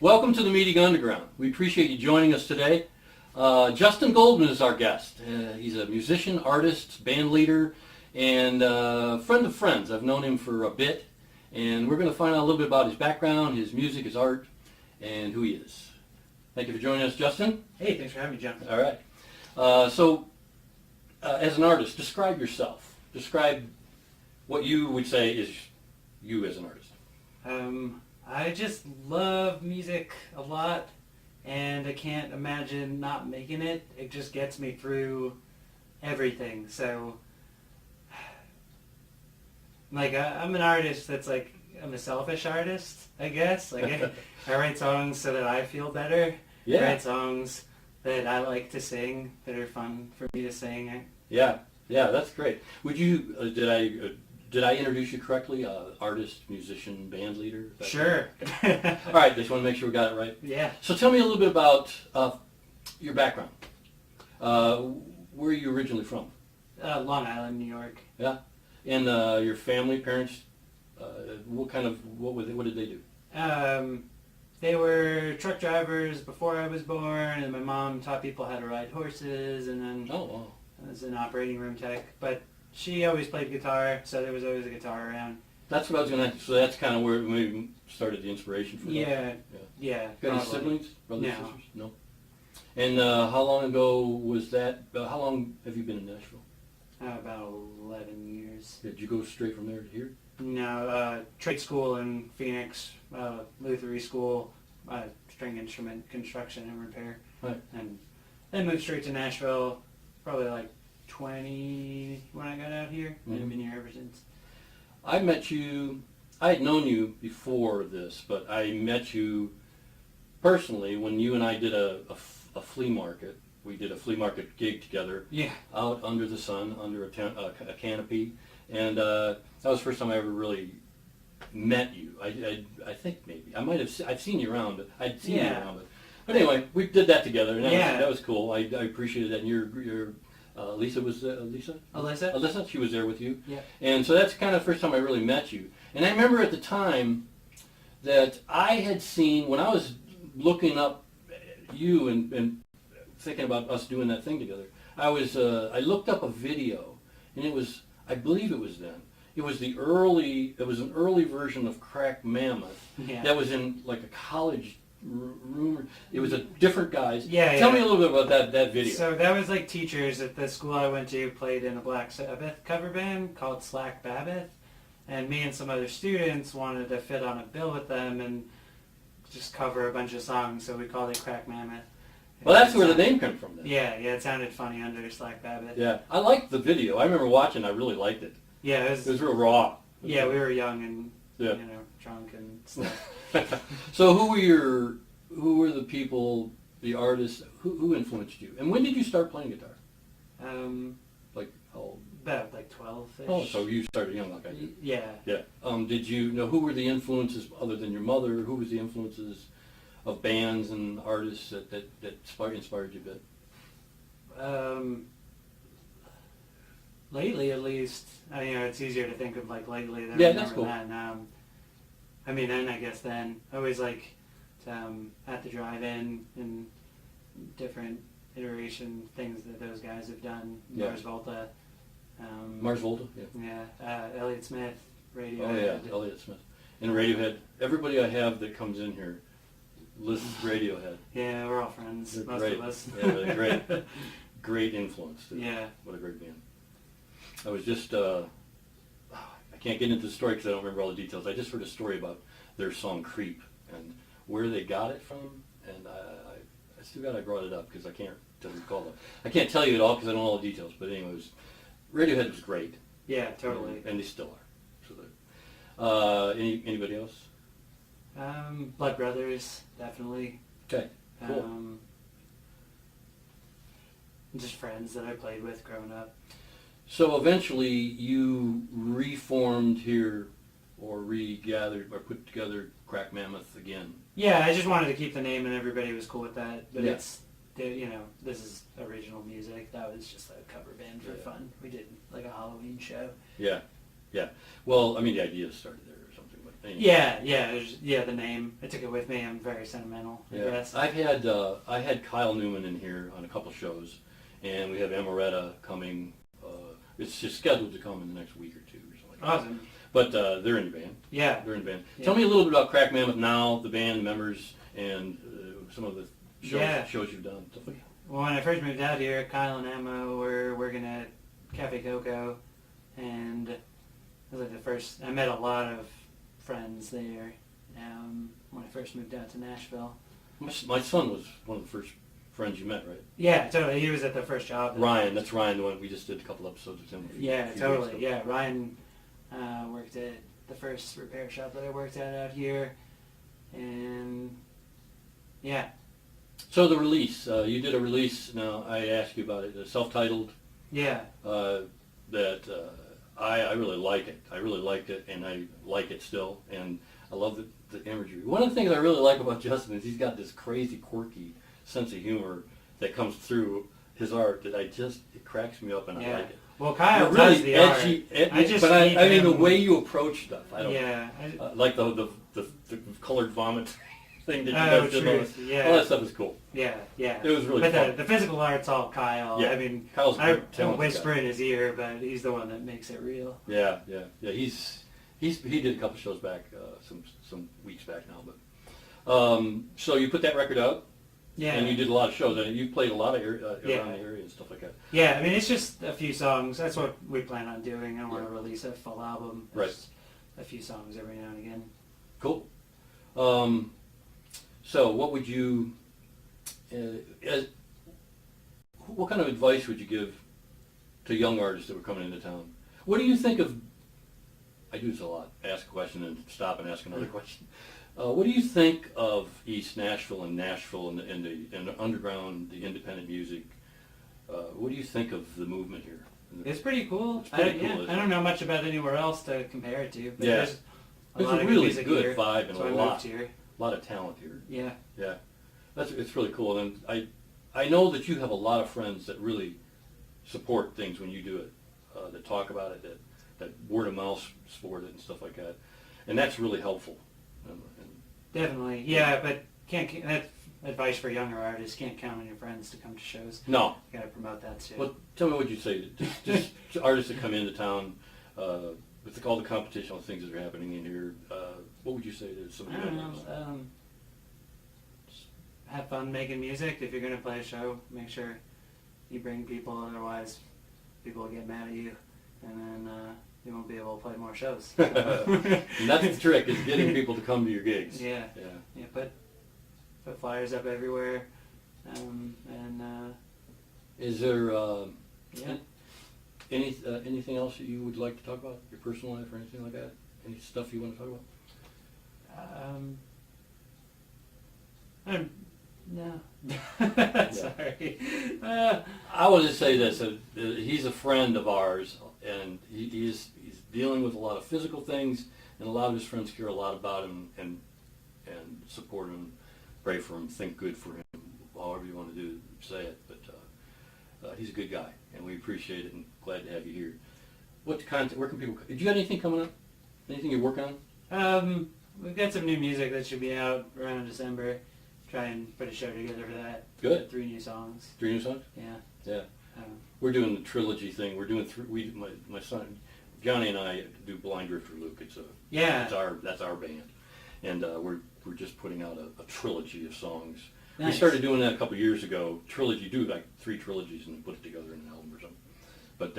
Welcome to the Meeting Underground. We appreciate you joining us today. Justin Goldman is our guest. He's a musician, artist, band leader, and friend of friends. I've known him for a bit, and we're going to find out a little bit about his background, his music, his art, and who he is. Thank you for joining us, Justin. Hey, thanks for having me, John. All right. As an artist, describe yourself. Describe what you would say is you as an artist. I just love music a lot, and I can't imagine not making it. It just gets me through everything. So, I'm an artist that's I'm a selfish artist, I guess. I write songs so that I feel better. Yeah. I write songs that I like to sing, that are fun for me to sing. Yeah, that's great. Would you, did I introduce you correctly? Artist, musician, band leader? Sure. All right, just want to make sure we got it right. Yeah. So tell me a little bit about your background. Where are you originally from? Long Island, New York. Yeah. And your family, parents, what did they do? They were truck drivers before I was born, and my mom taught people how to ride horses, and then I was an operating room tech. But she always played guitar, so there was always a guitar around. That's what I was going to ask. So that's kind of where maybe started the inspiration for that. Yeah. Got any siblings? Brothers, No. sisters? No. And how long ago was that? How long have you been in Nashville? About 11 years. Did you go straight from there to here? No, trade school in Phoenix, Luthery school, string instrument construction and repair. Right. And then moved straight to Nashville, probably 20 when I got out here. Mm-hmm. I've been here ever since. I met you, I had known you before this, but I met you personally when you and I did a flea market. We did a flea market gig together. Yeah. Out under the sun, under a canopy. And that was the first time I ever really met you. I think maybe. I've seen you around, but I'd seen you around. But anyway, we did that together, and that was cool. I appreciated that. And your Lisa was Lisa? Alyssa, she was there with you. Yeah. And so that's kind of the first time I really met you. And I remember at the time that I had seen, when I was looking up you and thinking about us doing that thing together, I looked up a video, and I believe it was then. It was an early version of Crack Mammoth that was in a college room. It was a different guys. Tell me a little bit about that video. So that was teachers at the school I went to played in a Black Sabbath cover band called Crack Mammoth, and me and some other students wanted to fit on a bill with them and just cover a bunch of songs, so we called it Crack Mammoth. Well, that's where the name came from then. Yeah, it sounded funny under Crack Mammoth. Yeah, I liked the video. I remember watching. I really liked it. Yeah, it was real raw. Yeah, we were young and drunk and stuff. So who were the people, the artists who influenced you, and when did you start playing guitar? How old? About 12-ish. Oh, so you started young like I did. Yeah. Yeah. Did you know who were the influences other than your mother? Who was the influences of bands and artists that inspired you a bit? Lately, at least, it's easier to think of lately than that's cool. Then. I guess then I always at the drive-in and different iteration things that those guys have done. Yeah. Mars Volta. Mars Volta. Yeah. Yeah. Elliott Smith. Radiohead. Oh yeah, Elliott Smith. And Radiohead. Everybody I have that comes in here listens to Radiohead. Yeah, we're all friends. They're most great. of us. Yeah, they're great. Great influence. Yeah. What a great band. I was just, I can't get into the story because I don't remember all the details. I just heard a story about their song Creep and where they got it from, and I still got to brought it up because I can't recall it. I can't tell you it all because I don't know all the details, but anyway, Radiohead was great. Yeah, totally. And they still are. So anybody else? Blood Brothers, definitely. Okay, cool. Just friends that I played with growing up. So eventually you reformed here or regathered or put together Crack Mammoth again. Yeah, I just wanted to keep the name and everybody was cool with that. But Yeah. this is original music. That was just a cover band for fun. We did a Halloween show. Yeah. Well, the idea started there or something, but Yeah, the name. I took it with me. I'm very sentimental, I guess. I had Kyle Newman in here on a couple shows, and we have Amaretta coming. It's just scheduled to come in the next week or two or something like that. Awesome. But they're in the band. Yeah. They're in the band. Yeah. Tell me a little bit about Crack Mammoth now, the band, members, and some of the shows you've done. Stuff like that. Well, when I first moved out here, Kyle and Emma were working at Cafe Coco, and it was like the first. I met a lot of friends there when I first moved out to Nashville. My son was one of the first friends you met, right? Yeah, totally. He was at the first job. Ryan, that's Ryan, the one we just did a couple episodes with him. Yeah, totally. Yeah, Ryan worked at the first repair shop that I worked at out here, and yeah. So the release, you did a release. Now I asked you about it, self-titled. Yeah. That I really like it. I really liked it, and I like it still. And I love the imagery. One of the things I really like about Justin is he's got this crazy, quirky sense of humor that comes through his art that it cracks me up, and I like it. Well, Kyle You're really does the edgy, art. I mean the way you approach stuff. I don't. Yeah. Like the colored vomit thing that you Oh, guys did. truth. Yeah. All that stuff is cool. Yeah. It was really but fun. The physical art's all Kyle. Yeah. I mean, Kyle's a I great, talented whisper guy. in his ear, but he's the one that makes it real. Yeah. He did a couple shows back, some weeks back now, but so you put that record out, Yeah. and you did a lot of shows, and you played a lot of around the area and stuff like that. Yeah, I mean, it's just a few songs. That's what we plan on doing. I don't want to release a full album. It's Right. just a few songs every now and again. Cool. So what would you, what kind of advice would you give to young artists that were coming into town? What do you think of, I do this a lot, ask a question and stop and ask another question. What do you think of East Nashville and the underground, the independent music? What do you think of the movement here? It's pretty cool. It's pretty cool, isn't I don't know much about anywhere else to compare it to. But Yeah. there's There's lot a of really music good here, vibe and so a I lot moved here. of talent here. Yeah. Yeah, it's really cool, and I know that you have a lot of friends that really support things when you do it, that talk about it, that word of mouth support it and stuff like that, and that's really helpful. And Definitely. Yeah, but that's advice for younger artists. Can't count on your friends to come to shows. no, You got to promote that too. well, tell me what you'd say just to artists that come into town with all the competition, all the things that are happening in here. What would you say to some of I the don't young artists? know. Just have fun making music. If you're going to play a show, make sure you bring people. Otherwise, people will get mad at you, and then you won't be able to play more shows. And that's the trick, is getting people to come to your gigs. Yeah. Put flyers up everywhere, and Is there yeah. anything else that you would like to talk about? Your personal life or anything like that? Any stuff you want to talk about? No. Sorry. I want to say this: he's a friend of ours, and he's dealing with a lot of physical things, and a lot of his friends care a lot about him and support him, pray for him, think good for him, however you want to say it. But he's a good guy, and we appreciate it and glad to have you here. What content? Where can people? Do you got anything coming up? Anything you're working on? We've got some new music that should be out around December. Try and put a show together for that. Good. 3 new songs. 3 new songs? Yeah. Yeah. We're doing the trilogy thing. We're doing my son Johnny and I do Blind Drifter Luke. That's our band, and we're just putting out a trilogy of songs. Nice. We started doing that a couple years ago. Trilogy, do like 3 trilogies and put it together in an album or something. But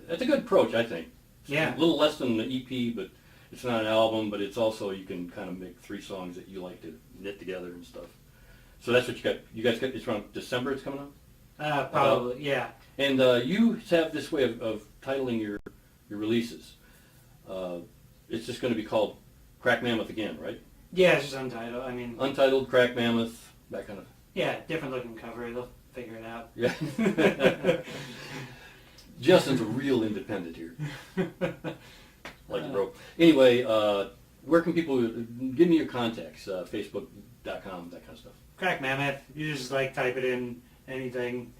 that's a good approach, I think. It's Yeah. a little less than the EP, but it's not an album. But it's also, you can kind of make 3 songs that you like to knit together and stuff. So that's what you got. You guys got, it's around December. It's coming out. Probably. Yeah. And you have this way of titling your releases. It's just going to be called Crack Mammoth again, right? Yeah, it's just untitled. I mean. Untitled, Crack Mammoth, that kind of. Yeah, different looking cover. They'll figure it out. Yeah. Justin's a real independent here. Like bro. Anyway, where can people give me your contacts? Facebook.com, that kind of stuff. Crack Mammoth. You just type it in anything,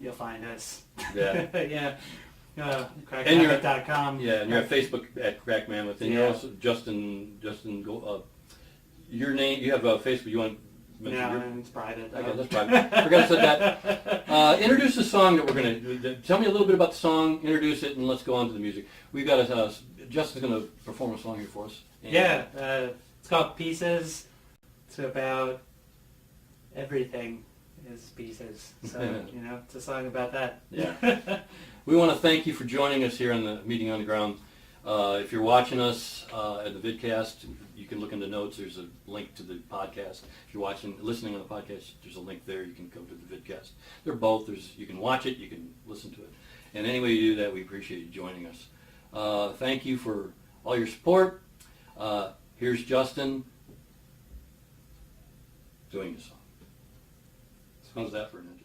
you'll find us. Yeah. Yeah. crackmammoth.com. Yeah, and you're at Facebook at Crack Mammoth, and you're also Justin. Your name. You have Facebook. You want? No, it's private. Okay, that's private. Forgot to say that. Introduce the song that we're going to. Tell me a little bit about the song. Introduce it, and let's go on to the music. We've got Justin's going to perform a song here for us. And it's called Pieces. It's about everything is pieces. So it's a song about that. Yeah. We want to thank you for joining us here on the Meeting on the Ground. If you're watching us at the vidcast, you can look in the notes. There's a link to the podcast. If you're listening on the podcast, there's a link there. You can go to the vidcast. They're both. You can watch it. You can listen to it. And any way you do that, we appreciate you joining us. Thank you for all your support. Here's Justin doing the song. How's that for an intro?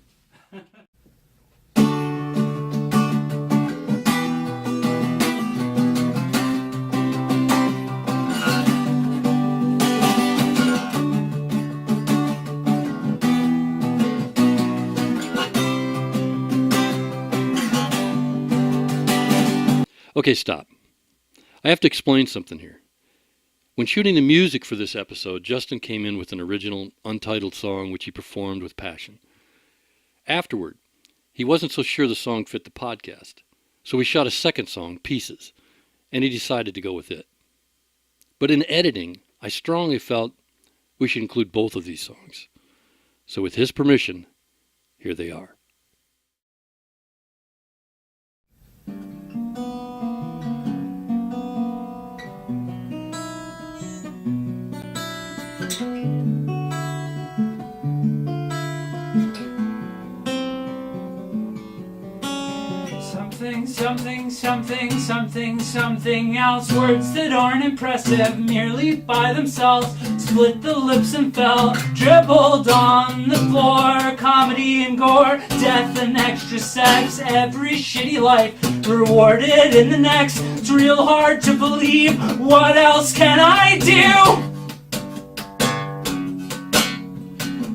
Okay, stop. I have to explain something here. When shooting the music for this episode, Justin came in with an original, untitled song which he performed with passion. Afterward, he wasn't so sure the song fit the podcast, so we shot a second song, Pieces, and he decided to go with it. But in editing, I strongly felt we should include both of these songs. So with his permission, here they are. Something else. Words that aren't impressive merely by themselves. Split the lips and fell, dribbled on the floor. Comedy and gore, death and extra sex. Every shitty life rewarded in the next. It's real hard to believe. What else can I do?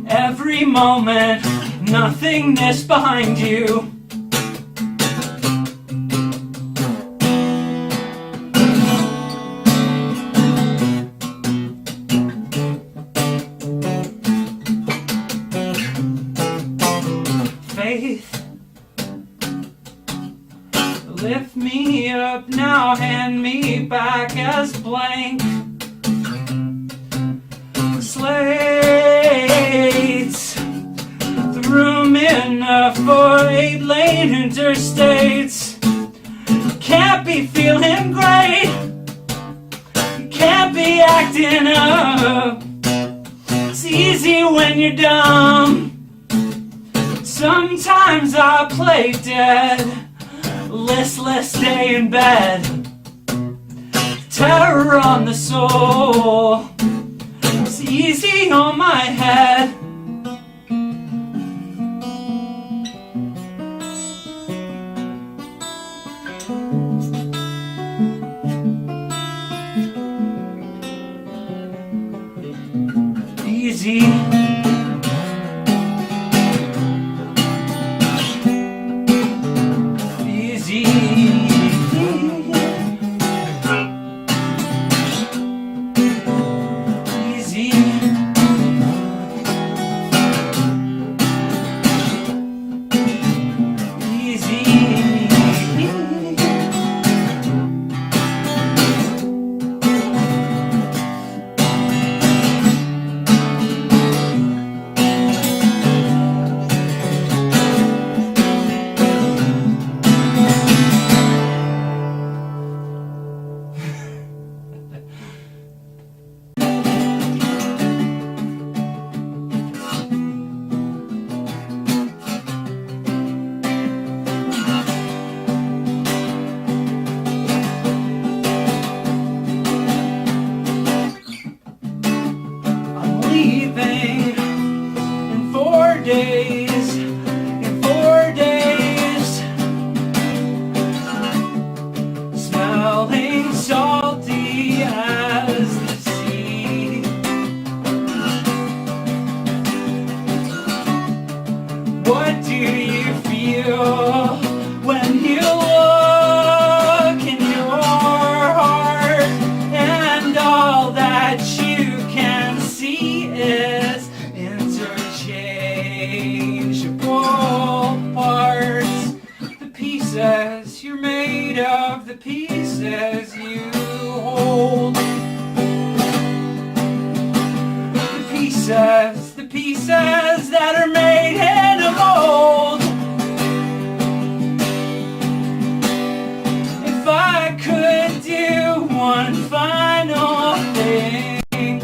Every moment, nothingness behind you. Lift me up now, hand me back as blank slates. The room enough for 8-lane interstates. Can't be feeling great, can't be acting up. It's easy when you're dumb. Sometimes I play dead. Listless day in bed, terror on the soul. It's easy on my head. Easy. made of the pieces you hold. The pieces that are made in a mold. If I could do one final thing,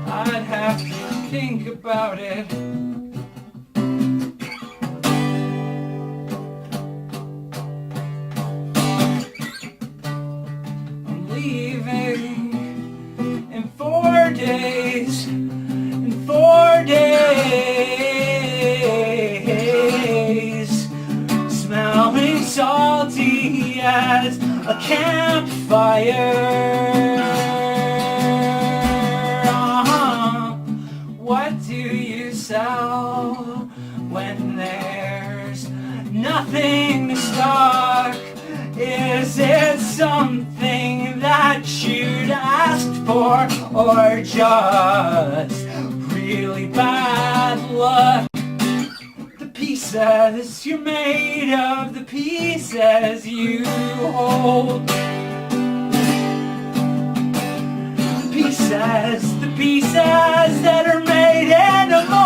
I'd have to think about it. I'm leaving in 4 days, in 4 days, smelling salty as a campfire. What do you sell when there's nothing to stock? Is it something that you'd asked for, or just really bad luck? The pieces you're made of, the pieces you hold. The pieces that are made in a mold.